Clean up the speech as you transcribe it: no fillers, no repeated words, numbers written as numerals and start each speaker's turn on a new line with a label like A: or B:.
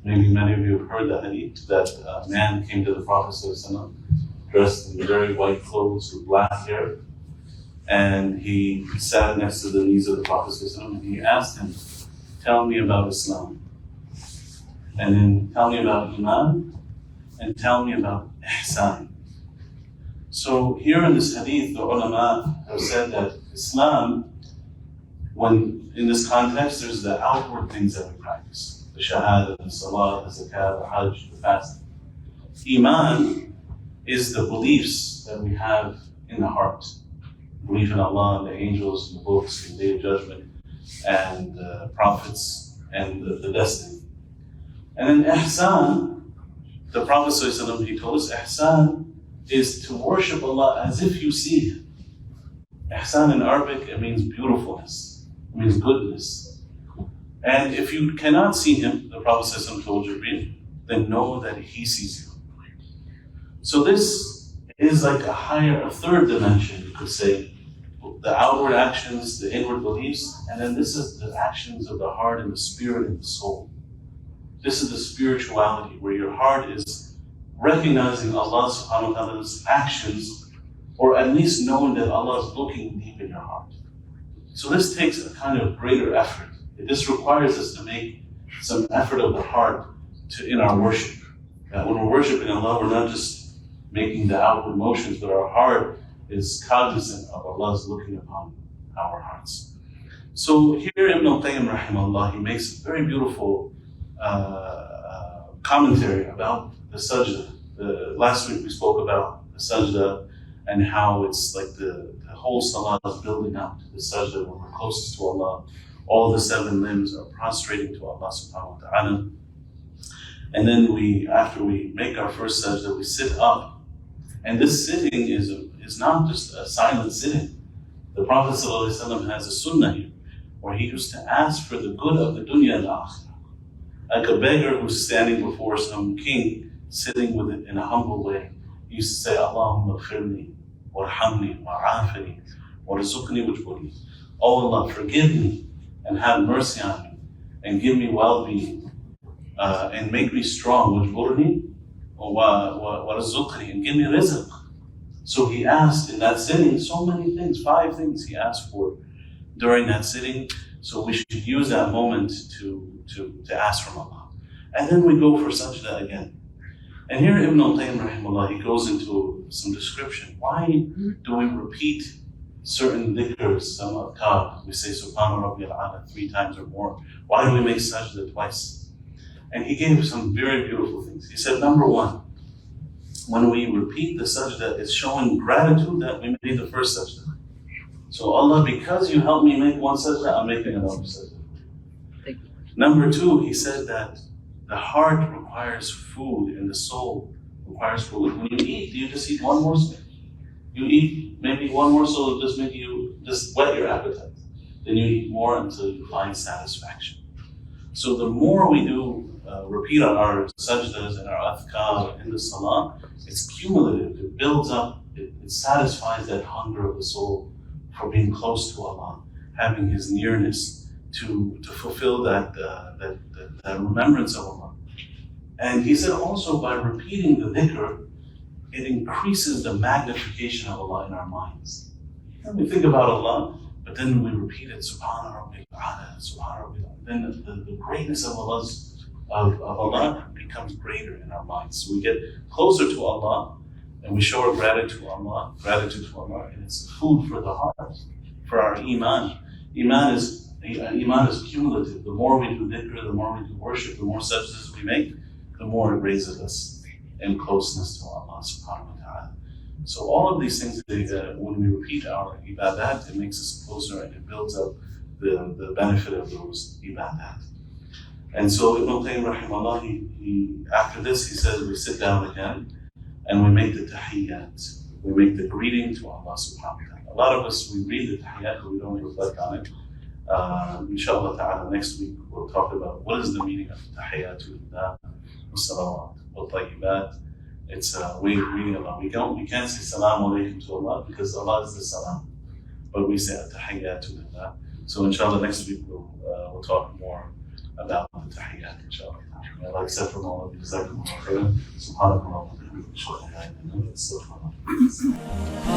A: maybe many of you have heard the hadith that a man came to the Prophet ﷺ dressed in very white clothes with black hair, and he sat next to the knees of the Prophet ﷺ, and he asked him, tell me about Islam, and then tell me about Iman, and tell me about Ihsan. So here in this hadith, the ulama have said that Islam, when in this context, there's the outward things that we practice. The shahada, the salah, the zakat, the hajj, the fasting. Iman is the beliefs that we have in the heart. Belief in Allah, and the angels, and the books, and the Day of Judgment, and the prophets, and the destiny. And then Ihsan, the Prophet ﷺ, he told us, Ihsan is to worship Allah as if you see Him. Ihsan in Arabic, it means beautifulness, it means goodness. And if you cannot see Him, the Prophet ﷺ told Jibreel, then know that He sees you. So this is like a third dimension, you could say. The outward actions, the inward beliefs, and then this is the actions of the heart and the spirit and the soul. This is the spirituality where your heart is recognizing Allah subhanahu wa ta'ala's actions, or at least knowing that Allah is looking deep in your heart. So this takes a kind of greater effort. This requires us to make some effort of the heart in our worship. That when we're worshiping Allah, we're not just making the outward motions, but our heart is cognizant of Allah's looking upon our hearts. So here Ibn al-Qayyim rahimahullah, he makes a very beautiful commentary about the Sajdah. Last week we spoke about the Sajdah and how it's like the whole Salah is building up to the Sajdah when we're closest to Allah. All the 7 limbs are prostrating to Allah subhanahu wa ta'ala. And then after we make our first Sajdah, we sit up. And this sitting is not just a silent sitting. The Prophet ﷺ has a sunnah here, where he used to ask for the good of the dunya and the akhirah. Like a beggar who's standing before some king, sitting with it in a humble way. He used to say, Allahumma ghfirli, warhamni, wa'afini, warzuqni wajburi. Oh Allah, forgive me, and have mercy on me, and give me well-being, and make me strong, wajburni, warzuqni, and give me rizq. So he asked in that sitting so many things, 5 things he asked for during that sitting. So we should use that moment to ask from Allah. And then we go for sajdah again. And here Ibn al-Qayyim rahimahullah, he goes into some description. Why do we repeat certain dhikrs, some adhkar? We say Subhana Rabbiyal A'la 3 times or more. Why do we make sajdah twice? And he gave some very beautiful things. He said, number 1, when we repeat the sajdah, it's showing gratitude that we made the first sajdah. So Allah, because you helped me make one sajdah, I'm making another sajdah. Number 2, he said that the heart requires food and the soul requires food. When you eat, do you just eat one morsel? You eat maybe one morsel, just make you just whet your appetite. Then you eat more until you find satisfaction. So the more we do repeat on our sajdas and our adhkar in the salah, it's cumulative, it builds up, it satisfies that hunger of the soul for being close to Allah, having His nearness, to fulfill that remembrance of Allah. And he said also by repeating the dhikr, it increases the magnification of Allah in our minds. And we think about Allah, but then we repeat it, Subhana Rabbiyal A'la, Subhana Rabbiyal A'la. Then the greatness of Allah becomes greater in our minds. So we get closer to Allah, and we show our gratitude to Allah, and it's food for the heart, for our iman. Iman is cumulative. The more we do dhikr, the more we do worship, the more sajdas we make, the more it raises us in closeness to Allah subhanahu wa ta'ala. So all of these things, when we repeat our ibadat, it makes us closer and it builds up the benefit of those ibadat. And so Ibn al-Qayyim rahimahullah, he after this he says we sit down again and we make the tahiyyat. We make the greeting to Allah subhanahu wa ta'ala. A lot of us, we read the tahiyyat, but we don't reflect on it. Inshallah ta'ala, next week we'll talk about what is the meaning of tahiyyatu lillah, wa-salawat, wa-tayyibat. It's a way of greeting Allah. We can't say salam alaykum to Allah because Allah is the salam, but we say tahiyyatu lillah. So inshallah next week we'll talk more about the tahiyyat, inshallah. May Allah accept from all of you. Jazakumullah khairan. Subhanakallah wa bihamdika. Ashhadu an la ilaha illa anta, astaghfiruka wa atubu ilayk.